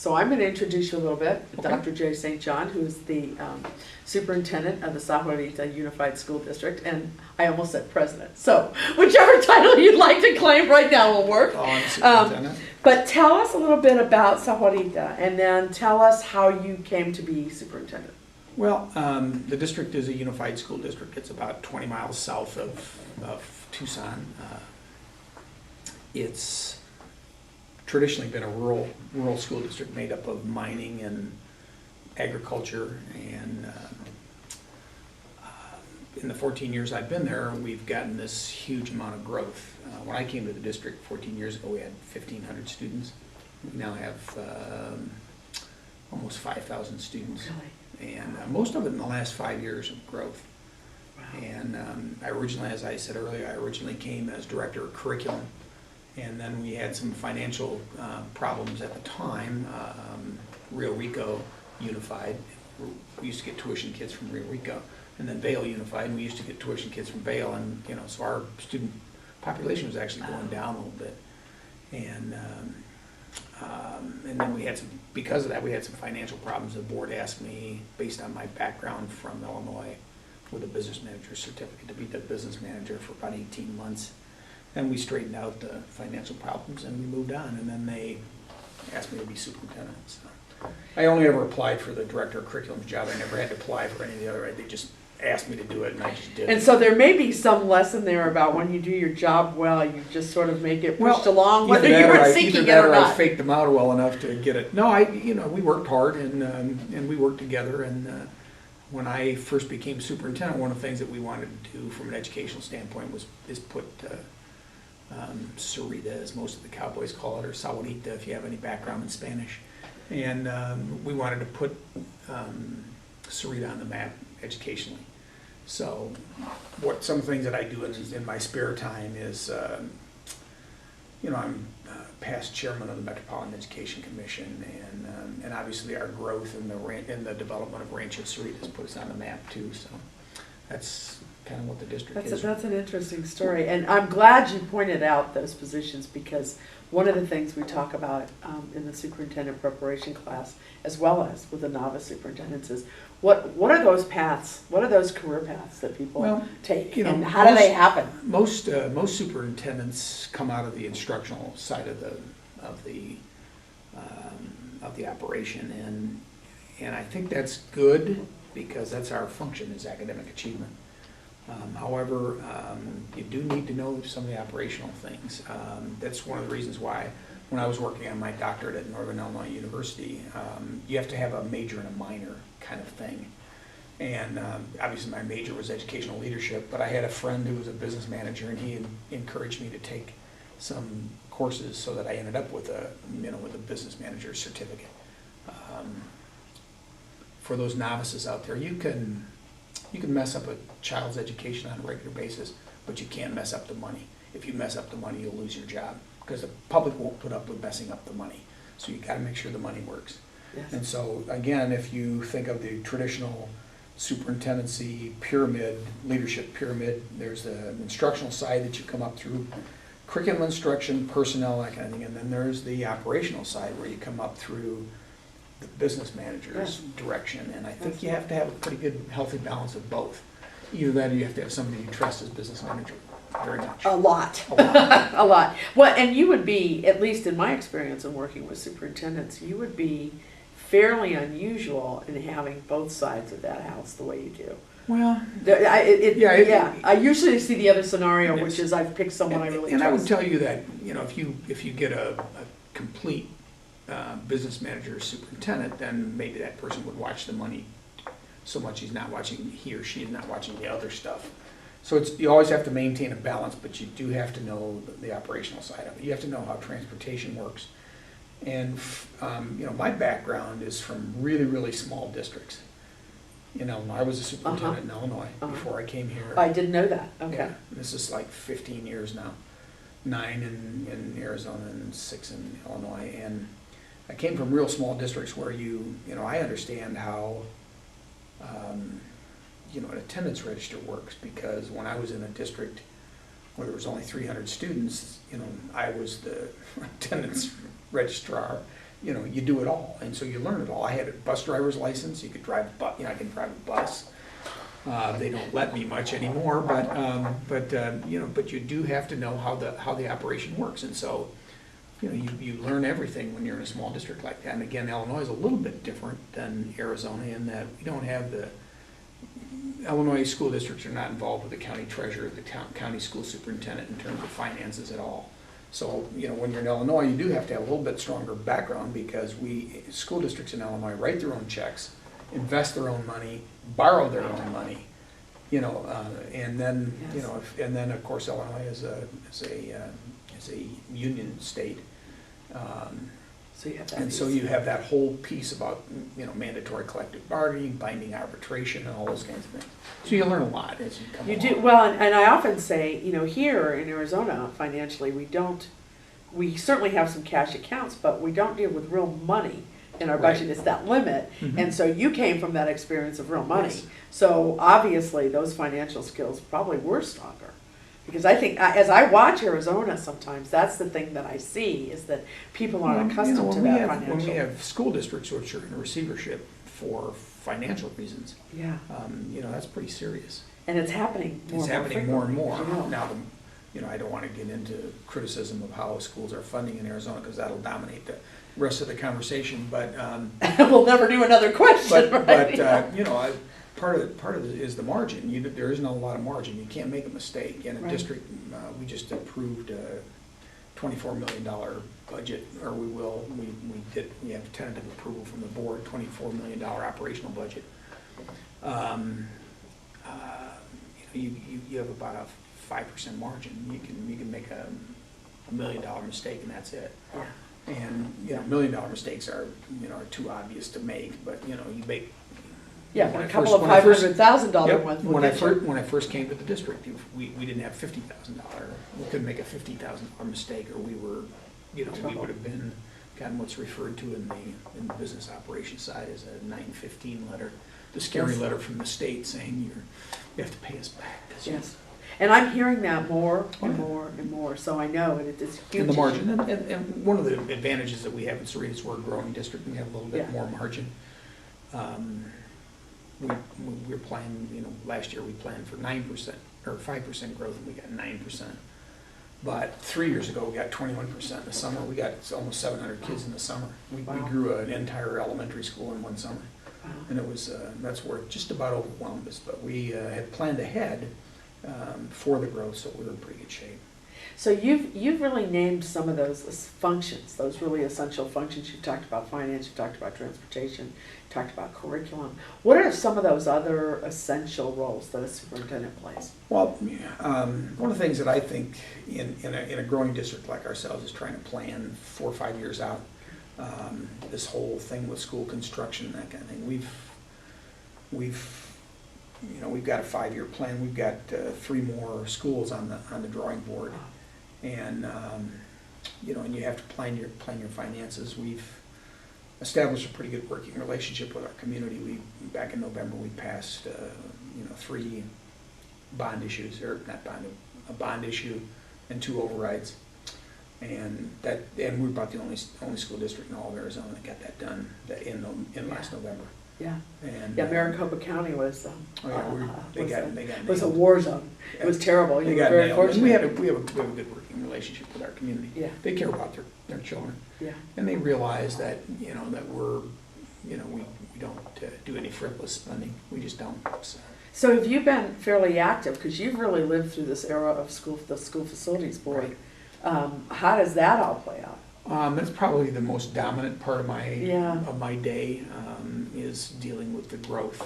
So I'm going to introduce you a little bit. Okay. Dr. J. St. John, who's the superintendent of the Sahuarita Unified School District, and I almost said president. So whichever title you'd like to claim right now will work. Oh, I'm superintendent. But tell us a little bit about Sahuarita, and then tell us how you came to be superintendent. Well, the district is a unified school district. It's about 20 miles south of Tucson. It's traditionally been a rural school district made up of mining and agriculture, and in the 14 years I've been there, we've gotten this huge amount of growth. When I came to the district 14 years ago, we had 1,500 students. We now have almost 5,000 students. Really? And most of it in the last 5 years of growth. Wow. And I originally, as I said earlier, I originally came as director of curriculum, and then we had some financial problems at the time. Rio Rico unified. We used to get tuition kids from Rio Rico, and then Vail unified, and we used to get tuition kids from Vail, and so our student population was actually going down a little bit. And then we had some, because of that, we had some financial problems. The board asked me, based on my background from Illinois with a business manager certificate, to be the business manager for about 18 months. And we straightened out the financial problems and we moved on, and then they asked me to be superintendent. So I only ever applied for the director of curriculum's job. I never had to apply for any of the other, they just asked me to do it and I just did it. And so there may be some lesson there about when you do your job well, you just sort of make it pushed along, whether you were seeking it or not. I faked them out well enough to get it. No, we worked hard and we worked together. And when I first became superintendent, one of the things that we wanted to do from an educational standpoint is put Sarita, as most of the Cowboys call it, or Sahuarita, if you have any background in Spanish. And we wanted to put Sarita on the map educationally. So some things that I do in my spare time is, I'm past chairman of the Metropolitan Education Commission, and obviously our growth in the development of Rancho Sarita has put us on the map too. So that's kind of what the district is. That's an interesting story, and I'm glad you pointed out those positions, because one of the things we talk about in the superintendent preparation class, as well as with the novice superintendents, is what are those paths? What are those career paths that people take, and how do they happen? Most superintendents come out of the instructional side of the operation, and I think that's good, because that's our function, is academic achievement. However, you do need to know some of the operational things. That's one of the reasons why, when I was working on my doctorate at Northern Illinois University, you have to have a major and a minor kind of thing. And obviously my major was educational leadership, but I had a friend who was a business manager, and he encouraged me to take some courses so that I ended up with a business manager certificate. For those novices out there, you can mess up a child's education on a regular basis, but you can't mess up the money. If you mess up the money, you'll lose your job, because the public won't put up with messing up the money. So you got to make sure the money works. Yes. And so again, if you think of the traditional superintendency pyramid, leadership pyramid, there's an instructional side that you come up through, curriculum instruction, personnel, that kind of thing, and then there's the operational side where you come up through the business manager's direction. And I think you have to have a pretty good, healthy balance of both. Either that, or you have to have somebody you trust as business manager. Very much. A lot. A lot. Well, and you would be, at least in my experience in working with superintendents, you would be fairly unusual in having both sides of that house the way you do. Well, I usually see the other scenario, which is I've picked someone I really trust. And I would tell you that, if you get a complete business manager or superintendent, then maybe that person would watch the money so much he or she is not watching the other stuff. So you always have to maintain a balance, but you do have to know the operational side of it. You have to know how transportation works. And my background is from really, really small districts. I was a superintendent in Illinois before I came here. I didn't know that. Okay. Yeah, this is like 15 years now. 9 in Arizona and 6 in Illinois. And I came from real small districts where I understand how an attendance register works, because when I was in a district where there was only 300 students, I was the attendance registrar, you know, you do it all, and so you learn it all. I had a bus driver's license, you could drive, I can drive a bus. They don't let me much anymore, but you know, but you do have to know how the operation works, and so, you know, you learn everything when you're in a small district like that. And again, Illinois is a little bit different than Arizona in that we don't have Illinois school districts are not involved with the county treasurer, the county school superintendent in terms of finances at all. So, you know, when you're in Illinois, you do have to have a little bit stronger background because school districts in Illinois write their own checks, invest their own money, borrow their own money, you know, and then, you know, and then of course Illinois is a union state. So you have that and piece. so you have that whole piece about, you know, mandatory collective bargaining, binding arbitration, and all those kinds of things. So you learn a lot as you come You along. do, well, and I often say, you know, here in Arizona, financially, we certainly have some cash accounts, but we don't deal with real money in our budget. Right. It's that limit. Mhm. And so you came from that experience of real money. Yes. So obviously, those financial skills probably were stronger. Because I think, as I watch Arizona sometimes, that's the thing that I see, is that people aren't Well, you accustomed know, to when that When we financial. have school districts which are in receivership for financial reasons, Yeah, you know, that's pretty serious. and it's happening more It's and more happening more and more. frequently, you know. Now, you know, I don't want to get into criticism of how schools are funding in Arizona because that'll dominate the rest of the conversation, but, We'll never do another question, right? you know, part of it is the margin. There isn't a lot of margin. You can't make a mistake. In a Right. district, we just approved a $24 million budget, or we have tentative approval from the board, $24 million operational budget. You know, you have about a 5% margin. You can make a $1 million mistake and that's it. Yeah. And, you know, $1 million mistakes are too obvious to make, but, you know, you make. Yeah, when but I a couple first- of when I first- $500,000 Yep, ones when will I get you. when I first came to the district, we didn't have $50,000. We couldn't make a $50,000 mistake, or we would have been gotten what's referred to in the business operations side as a 915 letter, the scary Yes. letter from the state saying you have to pay us back. 'Cause Yes, and I'm hearing that more Oh, and yeah. more and more, so I know it's huge. In the margin, and one of the advantages that we have in Cerritos, we're a growing district, and we have a little bit Yeah. more margin. We're planning, you know, last year we planned for 9% or 5% growth, and we got 9%. But 3 years ago, we got 21% in the summer. We got almost 700 kids in the summer. We Wow. grew an entire elementary school in one summer. Wow. And it was, that's where it just about overwhelmed us, but we had planned ahead for the growth, so we were in pretty good shape. So you've really named some of those functions, those really essential functions. You've talked about finance, you've talked about transportation, you've talked about curriculum. What are some of those other essential roles that a superintendent plays? Well, one of the things that I think in a growing district like ourselves is trying to plan 4 or 5 years out. This whole thing with school construction and that kind of thing. We've got a 5-year plan. We've got 3 more schools on the drawing board, and and you have to plan your finances. We've established a pretty good working relationship with our community. Back in November we passed 3 bond issues, or not bond, a bond issue and 2 overrides, and we're about the only school district in all of Arizona that got that done in last November. Yeah, And yeah. Maricopa County was they got was a nailed. war zone. It was terrible. You They were got very nailed. fortunate. And we have a good working relationship with our community. Yeah. They care about their children, Yeah. and they realize that that we're we don't do any frivolous spending. We just don't. So have you been fairly active, because you've really lived through this era of the school facilities board? Right. How does that all play out? That's probably the most dominant part of my Yeah. day, is dealing with the growth.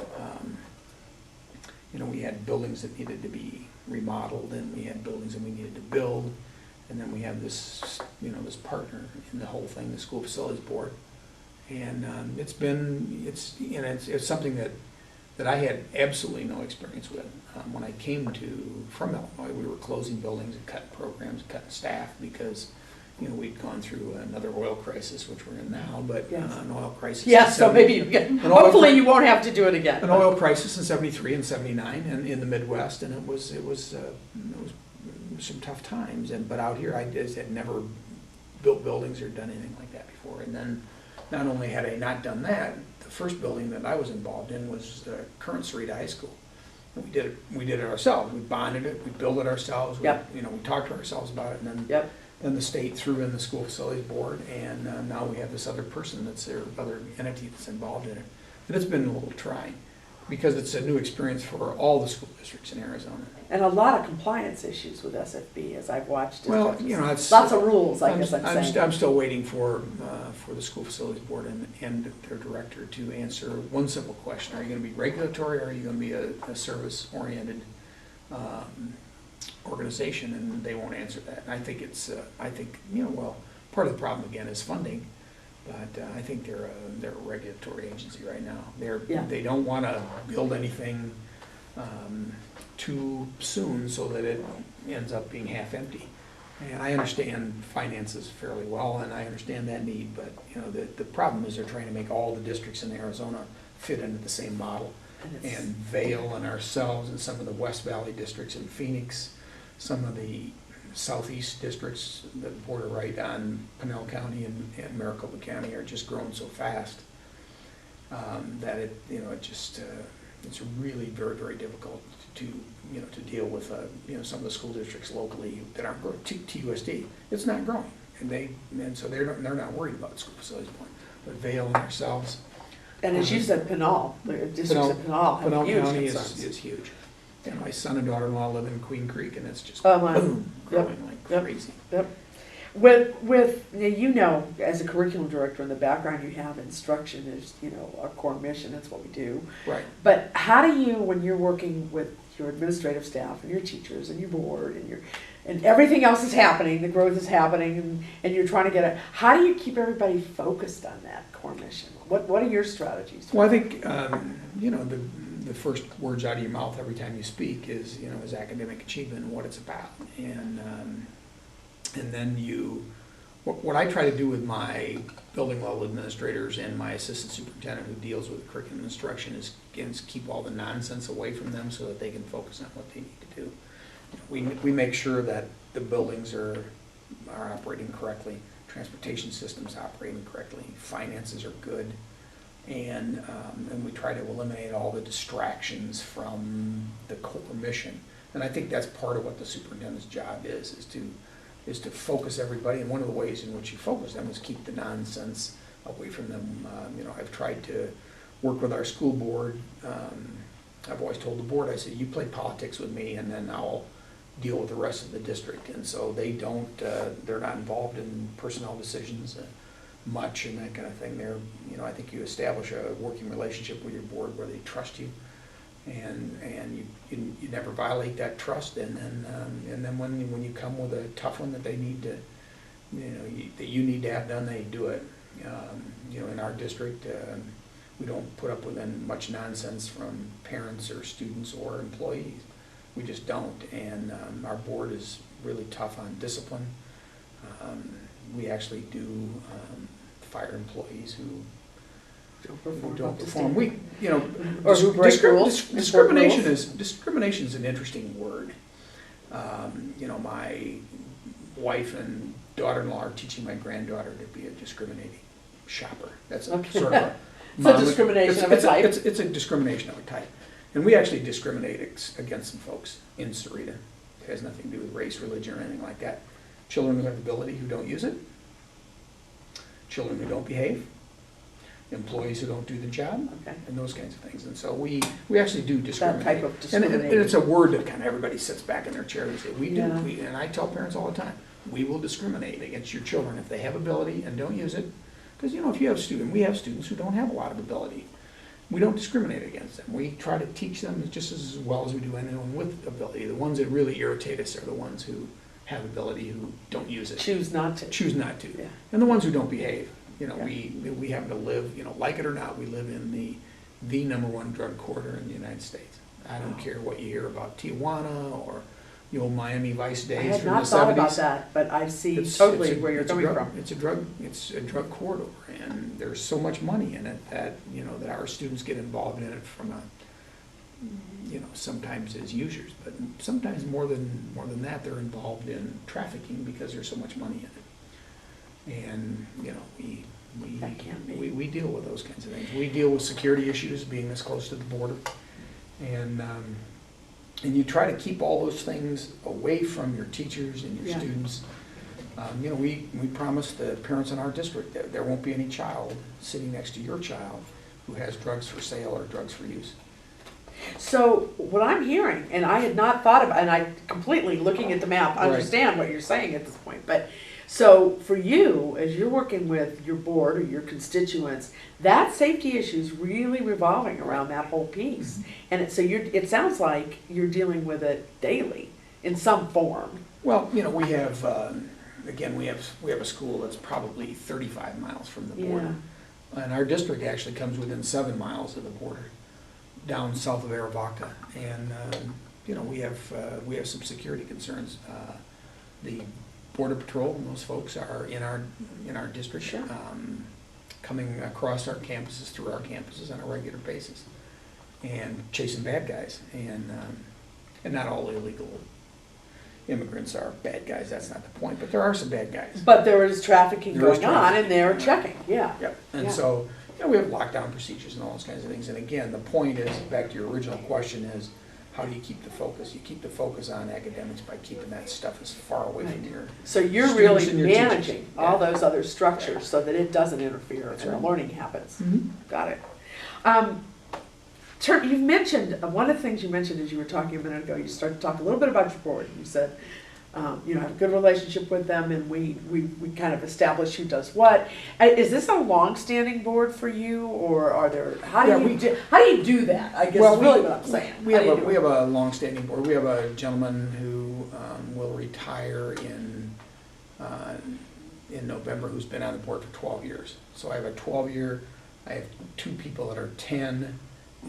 We had buildings that needed to be remodeled, and we had buildings that we needed to build, and then we have this this partner in the whole thing, the school facilities board, and it's something that I had absolutely no experience with. When I came from Illinois, we were closing buildings and cutting programs, cutting staff, because we'd gone through another oil crisis, which we're in now, but Yes. an oil crisis. Yeah, so maybe you get, hopefully you won't have to do it again. An oil crisis in '73 and '79, and in the Midwest, and it was some tough times. But out here, I just had never built buildings or done anything like that before. And then not only had I not done that, the first building that I was involved in was the current Sarita High School. And we did it ourselves. We bonded it, we built it ourselves. Yep. We talked to ourselves about it, and then Yep. then the state threw in the school facilities board, and now we have this other person that's there, other entity that's involved in it. And it's been a little trying, because it's a new experience for all the school districts in Arizona. And a lot of compliance issues with SFB, as I've watched. Well, it's. Lots of rules, I guess I'm saying. I'm still waiting for the school facilities board and their director to answer one simple question. Are you gonna be regulatory, or are you gonna be a service-oriented organization? And they won't answer that. And I think part of the problem again is funding, but I think they're a regulatory agency right now. They don't wanna build anything too soon so that it ends up being half empty. And I understand finances fairly well, and I understand that need, but the problem is they're trying to make all the districts in Arizona fit into the same model. And Vail and ourselves and some of the West Valley districts in Phoenix, some of the southeast districts that border right on Pinell County and Maricopa County are just growing so fast that it's really very, very difficult to deal with some of the school districts locally that aren't growing. TUSD, it's not growing, and so they're not worried about the school facilities point. But Vail and ourselves. And as you said, Pinell, the districts of Pinell have huge County concerns. is huge. And my son and daughter-in-law live in Queen Creek, and it's just Boom, growing like crazy. Yep. With as a curriculum director, in the background you have, instruction is our core mission. That's what we do. Right. But how do you, when you're working with your administrative staff and your teachers and your board and everything else is happening, the growth is happening, and you're trying to get it, how do you keep everybody focused on that core mission? What are your strategies? Well, I think the first words out of your mouth every time you speak is academic achievement and what it's about, and then what I try to do with my building level administrators and my assistant superintendent who deals with curriculum instruction is keep all the nonsense away from them so that they can focus on what they need to do. We make sure that the buildings are operating correctly, transportation systems operating correctly, finances are good, and we try to eliminate all the distractions from the core mission. And I think that's part of what the superintendent's job is to focus everybody, and one of the ways in which you focus them is keep the nonsense away from them. I've tried to work with our school board. I've always told the board, I said, you play politics with me, and then I'll deal with the rest of the district. And so they're not involved in personnel decisions much and that kind of thing. I think you establish a working relationship with your board where they trust you, and you never violate that trust. And then when you come with a tough one that they need to, that you need to have done, they do it. In our district, we don't put up with much nonsense from parents or students or employees. We just don't. And our board is really tough on discipline. We actually do fire employees who don't perform. Or who break rules. Discrimination is an interesting word. My wife and daughter-in-law are teaching my granddaughter to be a discriminating shopper. That's sort of a It's a discrimination of a type. It's a discrimination of a type. And we actually discriminate against some folks in Sarita. It has nothing to do with race, religion, or anything like that. Children who have ability who don't use it, children who don't behave, employees who don't do the job, and those kinds of things. And so we actually do discriminate. That type of discrimination. And it's a word that kind of everybody sits back in their chair and say, we do. Yeah. And I tell parents all the time, we will discriminate against your children if they have ability and don't use it. Because, if you have we have students who don't have a lot of ability. We don't discriminate against them. We try to teach them just as well as we do anyone with ability. The ones that really irritate us are the ones who have ability who don't use it. Choose not to. Yeah. And the ones who don't behave. We happen to live, like it or not, we live in the #1 drug corridor in the United States. I don't care what you hear about Tijuana or the old Miami Vice days I had from not the 70s. thought about that, but I see totally where you're coming from. It's a drug corridor, and there's so much money in it that that our students get involved in it from sometimes as users, but sometimes more than that, they're involved in trafficking because there's so much money in it. And That can't be. We deal with those kinds of things. We deal with security issues, being this close to the border. And you try to keep all those things away from your teachers and your Yeah. students. You know, we promise the parents in our district that there won't be any child sitting next to your child who has drugs for sale or drugs for use. So what I'm hearing, and I had not thought about, and I completely looking at the map, Right. understand what you're saying at this point, but so for you, as you're working with your board or your constituents, that safety issue is really revolving around that whole piece. And it sounds like you're dealing with it daily in some form. Well, you know, we have, again, we have a school that's probably 35 miles from the border. And our district actually comes within 7 miles of the border, down south of Aravaca. And, you know, we have some security concerns. The Border Patrol and those folks are in our district, Sure. coming across our campuses, through our campuses on a regular basis, and chasing bad guys. And not all illegal immigrants are bad guys, that's not the point, but there are some bad guys. But there is trafficking There is going on and they're trafficking. checking, yeah. Yep, and Yeah. so, you know, we have lockdown procedures and all those kinds of things. And again, the point is, back to your original question, is how do you keep the focus? You keep the focus on academics by keeping that stuff as far away from Right. your So you're students really and your teachers. managing all Yeah. those other structures so that it doesn't interfere That's and the right. learning happens. Mhm. Got it. You've mentioned, one of the things you mentioned as you were talking a minute ago, you started to talk a little bit about your board. You said, you know, have a good relationship with them and we kind of establish who does what. Is this a long-standing board for you or are there, how do you do that? I guess Well, is really what I'm saying. We How do you have do it? a long-standing board. We have a gentleman who will retire in November, who's been on the board for 12 years. So I have a 12-year, I have 2 people that are 10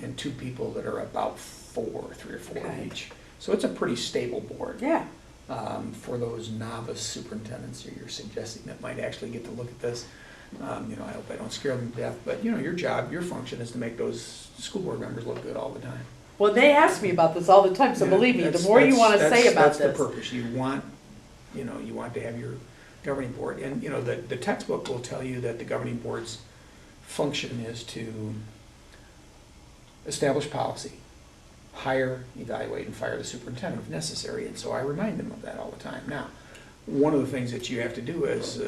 and 2 people that are about 3 or 4 Okay. each. So it's a pretty stable board. Yeah, For those novice superintendents who you're suggesting that might actually get to look at this, you know, I hope I don't scare them to death, but you know, your job, your function is to make those school board members look good all the time. well, they ask me about this all the time, so Yeah, believe me, the that's- more you want to that's- say about That's this. the purpose. You want to have your governing board. And, you know, the textbook will tell you that the governing board's function is to establish policy, hire, evaluate, and fire the superintendent if necessary. And so I remind them of that all the time. Now, one of the things that you have to do as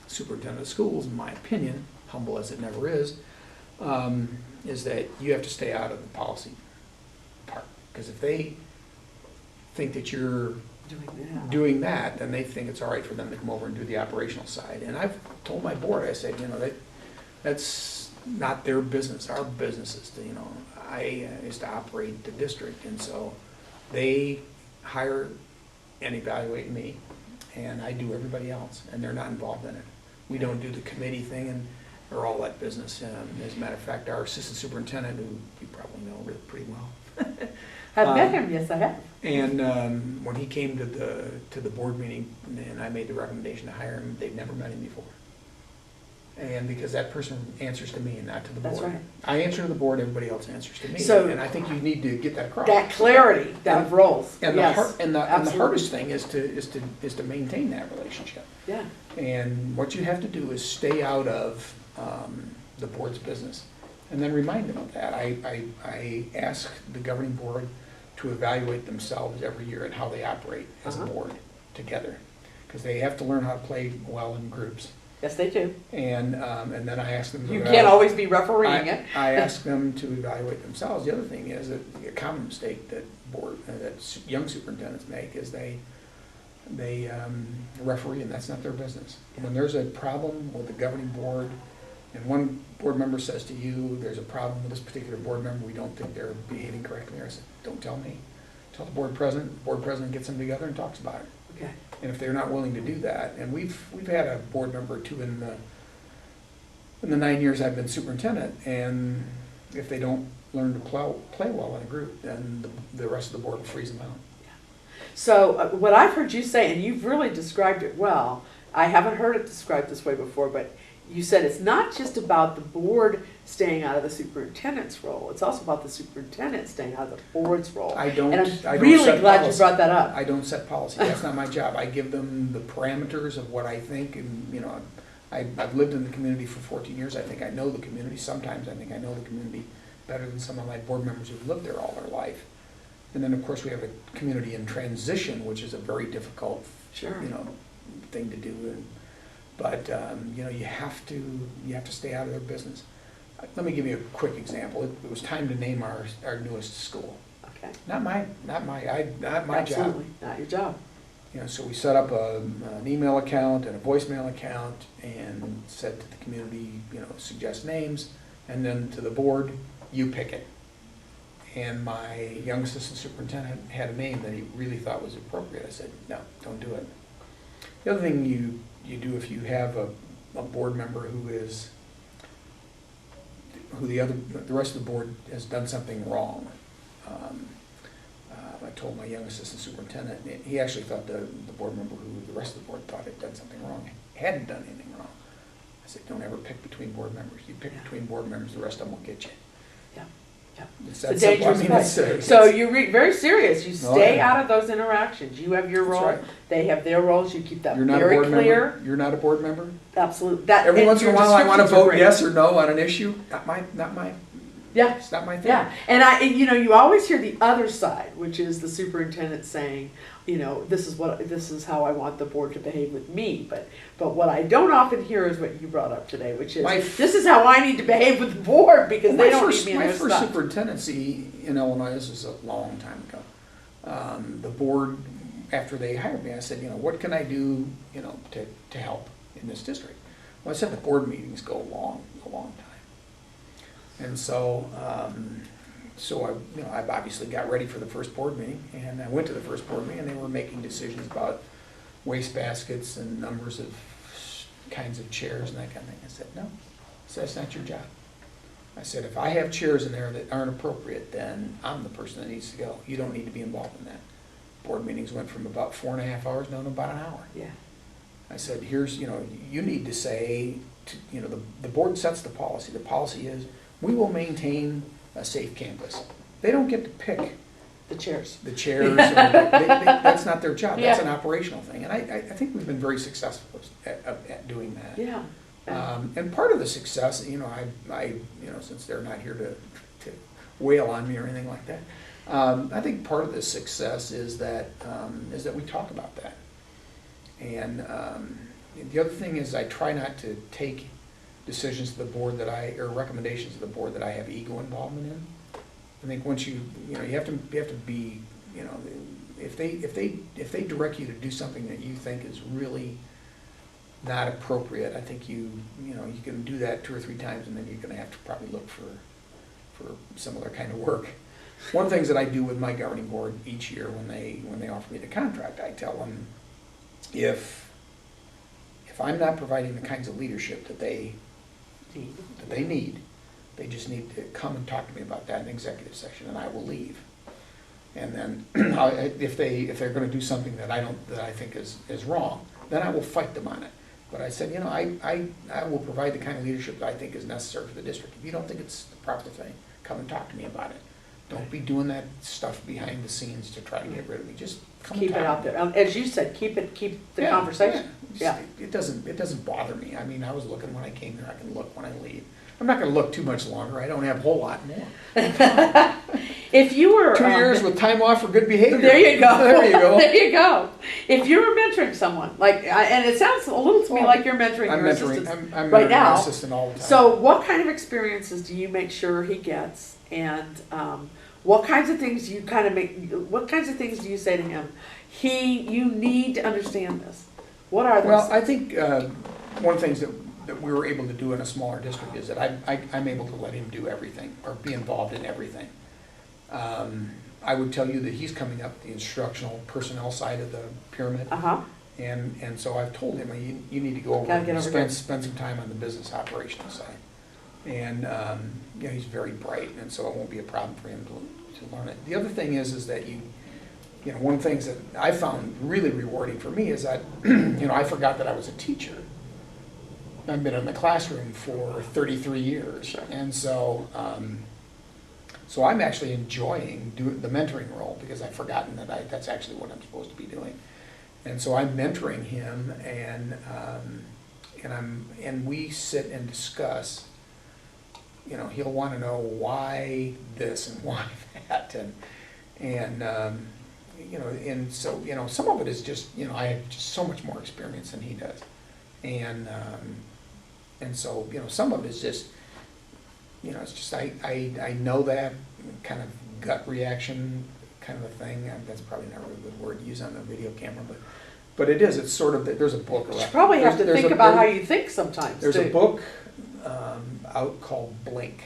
superintendent of schools, in my opinion, humble as it never is that you have to stay out of the policy part. Because if they think that you're doing that, then they think it's all right for them to come over and do the operational side. And I've told my board, I said, you know, that's not their business. Our business is to, you know, is to operate the district. And so they hire and evaluate me, and I do everybody else, and they're not involved in it. We don't do the committee thing or all that business. As a matter of fact, our assistant superintendent, who you probably know really pretty well, I've met him, yes, I have. and when he came to the board meeting and I made the recommendation to hire him, they'd never met him before. And because that person answers to me and not to the board. That's right. I answer to the board, everybody else answers to me. So- and I think you need to get that across. That clarity, that And- roles, And yes. the absolutely. hardest thing is to maintain that relationship. Yeah, And what you have to do is stay out of the board's business, and then remind them of that. I ask the governing board to evaluate themselves every year and how they operate as a Uh-huh. board together, because they have to learn how to play well in groups. yes, they do. And then I ask them to You can't always be refereeing it. I ask them to evaluate themselves. The other thing is that a common mistake that young superintendents make is they referee, and that's not their business. When there's a problem with the governing board, and one board member says to you, there's a problem with this particular board member, we don't think they're behaving correctly, I said, don't tell me. Tell the board president gets them together and talks about it. Okay. And if they're not willing to do that, and we've had a board member or two in the 9 years I've been superintendent, and if they don't learn to play well in a group, then the rest of the board will freeze them out. So what I've heard you say, and you've really described it well, I haven't heard it described this way before, but you said it's not just about the board staying out of the superintendent's role, it's also about the superintendent staying out of the board's role. I don't And set I'm really glad you policy. brought that up. I don't set policy. That's not my job. I give them the parameters of what I think, and you know, I've lived in the community for 14 years. I think I know the community. Sometimes I think I know the community better than some of my board members who've lived there all their life. And then, of course, we have a community in transition, which is a very difficult, Sure. thing to do. But you have to stay out of their business. Let me give you a quick example. It was time to name our newest school. Okay. Not my job. Absolutely, not your job. So we set up an email account and a voicemail account and said to the community, suggest names, and then to the board, you pick it. And my young assistant superintendent had a name that he really thought was appropriate. I said, no, don't do it. The other thing you do if you have a board member who the rest of the board has done something wrong. I told my young assistant superintendent, he actually thought the board member who the rest of the board thought had done something wrong hadn't done anything wrong. I said, don't ever pick between board members. You pick between board members, the rest of them will get you. Yeah. Yeah. It's It's a that simple. dangerous place. So you're very serious. You Oh, stay yeah. out of those interactions. You have your That's role. right. They have their roles. You keep that You're not a very board clear. member? You're not a board member? Absolutely. That Every and once in a your while, I want to descriptions are vote great. yes or no on an issue. Yeah. It's not my thing. Yeah, and you always hear the other side, which is the superintendent saying, this is how I want the board to behave with me. But what I don't often hear is what you brought up today, which is this is how I need to behave with the board because they don't need me in My their first stuff. superintendency in Illinois, this was a long time ago. The board, after they hired me, I said, what can I do, to help in this district? Well, I said the board meetings go a long time. And so, I obviously got ready for the first board meeting, and I went to the first board meeting, and they were making decisions about waste baskets and numbers of kinds of chairs and that kind of thing. I said, no, that's not your job. I said, if I have chairs in there that aren't appropriate, then I'm the person that needs to go. You don't need to be involved in that. Board meetings went from about 4.5 hours down to about an hour. Yeah. I said, you need to say, the board sets the policy. The policy is, we will maintain a safe campus. They don't get to pick The chairs. that's not their job. That's Yeah. an operational thing. And I think we've been very successful at doing that. Yeah. And part of the success, since they're not here to wail on me or anything like that, I think part of the success is that we talk about that. And the other thing is I try not to take decisions to the board or recommendations to the board that I have ego involvement in. I think once you have to be, if they direct you to do something that you think is really not appropriate, I think you can do that 2 or 3 times, and then you're going to have to probably look for some other kind of work. One of the things that I do with my governing board each year when they offer me the contract, I tell them if I'm not providing the kinds of leadership that they need, they just need to come and talk to me about that in executive session, and I will leave. And then if they're going to do something that I think is wrong, then I will fight them on it. But I said, I will provide the kind of leadership that I think is necessary for the district. If you don't think it's the proper thing, come and talk to me about it. Don't be doing that stuff behind the scenes to try to get rid of me. Just come Keep and it talk out to me. there. As you said, keep the conversation. Yeah. It doesn't bother me. I mean, I was looking when I came here. I can look when I leave. I'm not going to look too much longer. I don't have a whole lot more. If you were 2 years with time off for good behavior. There you go. There you go. There you go. If you were mentoring someone, and it sounds a little to me like you're mentoring I'm your mentoring. assistants I'm right mentoring now. my assistant all the time. So, what kind of experiences do you make sure he gets, and what kinds of things do you What kinds of things do you say to him? You need to understand this. What are those? Well, I think one of the things that we were able to do in a smaller district is that I'm able to let him do everything or be involved in everything. I would tell you that he's coming up the instructional personnel side of the pyramid. And so I've told him, you need to go over and spend some time on the business operational side. And he's very bright, and so it won't be a problem for him to learn it. The other thing is that one of the things that I found really rewarding for me is that I forgot that I was a teacher. I've been in the classroom for 33 years, Sure. And so I'm actually enjoying the mentoring role because I've forgotten that that's actually what I'm supposed to be doing. And so I'm mentoring him, and and we sit and discuss, you know, he'll want to know why this and why that, and you know, and so, you know, some of it is just, you know, I have just so much more experience than he does, and so, you know, some of it is just, you know, it's just I know that kind of gut reaction kind of a thing. That's probably not a really good word to use on the video camera, but it is. It's sort of, there's a book. You probably have to think about how you think sometimes. There's a book out called Blink.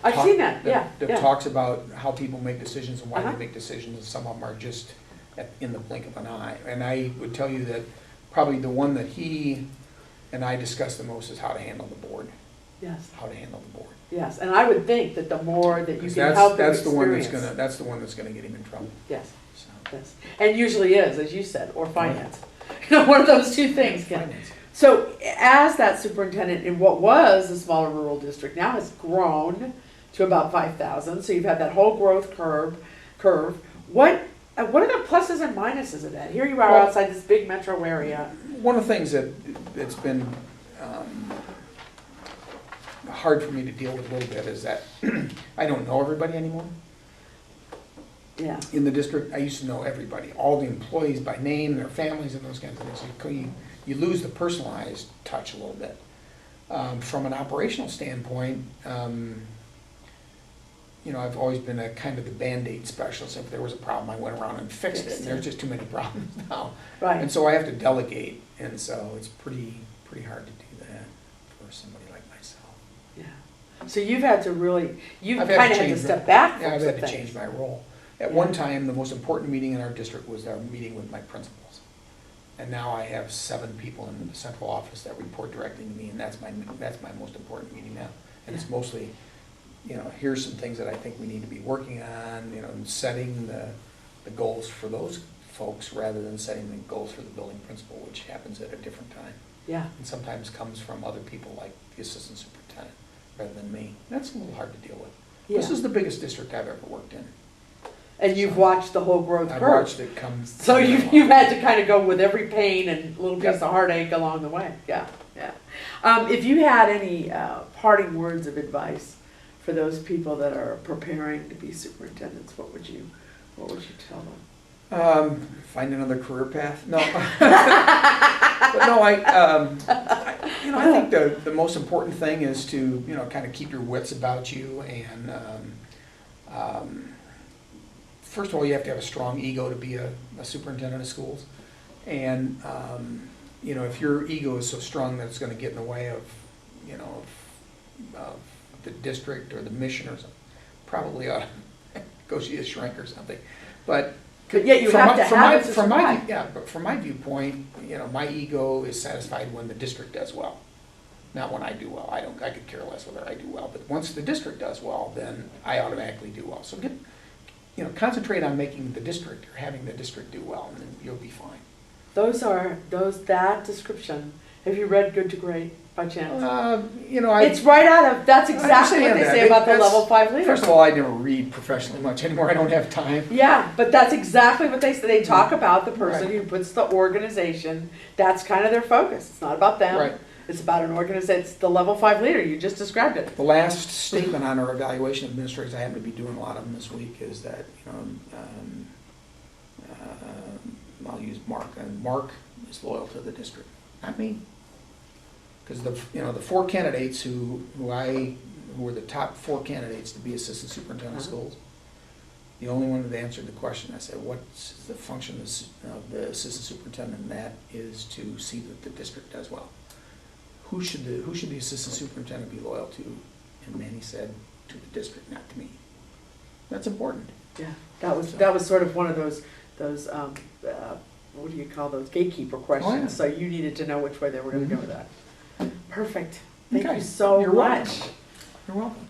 I've seen that, yeah. That talks about how people make decisions and why Uh-huh. they make decisions, and some of them are just in the blink of an eye. And I would tell you that probably the one that he and I discuss the most is how to handle the board. Yes. How to handle the board. Yes, and I would think that the more that you can That's- help them that's the one experience. that's the one that's gonna get him in trouble. Yes, So. yes. And usually is, as you said, or finance. You know, one of those two things, Ken. Finance. So as that superintendent in what was a smaller rural district now has grown to about 5,000, so you've had that whole growth curve. What are the pluses and minuses of that? Here you are Well, outside this big metro area. One of the things that's been hard for me to deal with a little bit is that I don't know everybody anymore. Yeah. In the district, I used to know everybody, all the employees by name, their families, and those kinds of things. You lose the personalized touch a little bit. From an operational standpoint, you know, I've always been a kind of the Band-Aid specialist. If there was a problem, I went around and fixed it, and there's just too many problems now. Right. And so I have to delegate, and so it's pretty hard to do that for somebody like myself. Yeah. So you've had to really, you've I've kind of had to change step back from Yeah, I've some had to things. change my role. At Yeah. one time, the most important meeting in our district was our meeting with my principals. And now I have 7 people in the central office that report directly to me, and that's my most important meeting now. And it's mostly, you know, here's some things that I think we need to be working on, you know, and setting the goals for those folks rather than setting the goals for the building principal, which happens at a different time. Yeah. And sometimes comes from other people like the assistant superintendent rather than me. That's a little hard to deal with. Yeah. This is the biggest district I've ever worked in. And you've watched the whole growth I've curve. watched it come. So you've had to kind of go with every pain and little piece Yep. of heartache along the way. Yeah, yeah. If you had any parting words of advice for those people that are preparing to be superintendents, what would you tell them? Find another career path. No, but no, you know, I think the most important thing is to, you know, kind of keep your wits about you, and first of all, you have to have a strong ego to be a superintendent of schools, and you know, if your ego is so strong that it's going to get in the way of, you know, of the district or the mission or something, probably ought to go see a shrink or something, but. But yet you have to have it to survive. Yeah, but from my viewpoint, you know, my ego is satisfied when the district does well, not when I do well. I could care less whether I do well, but once the district does well, then I automatically do well. So concentrate on making the district or having the district do well, and then you'll be fine. That description. Have you read Good to Great by chance? You know, It's right out of, that's exactly what understand they that. say about the That's- level 5 leader. First of all, I never read professionally much anymore. I don't have time. Yeah, but that's exactly what they say. They talk about the person Right. who puts the organization, that's kind of their focus. It's not about them. Right. It's about an organization. It's the level 5 leader. You just described it. The last statement on our evaluation of administrators, I happen to be doing a lot of them this week, is that, you know, I'll use Mark, and Mark is loyal to the district, not me. Because the 4 candidates who were the top 4 candidates to be assistant superintendent of schools, the only one that answered the question, I said, what's the function of the assistant superintendent? And that is to see that the district does well. Who should the assistant superintendent be loyal to? And Manny said, to the district, not to me. That's important. Yeah, that was sort of one of those what do you call those, gatekeeper questions. Oh, yeah. So you needed to know which way they were going to go with that. Perfect. Thank Okay. you so You're much. welcome. You're welcome.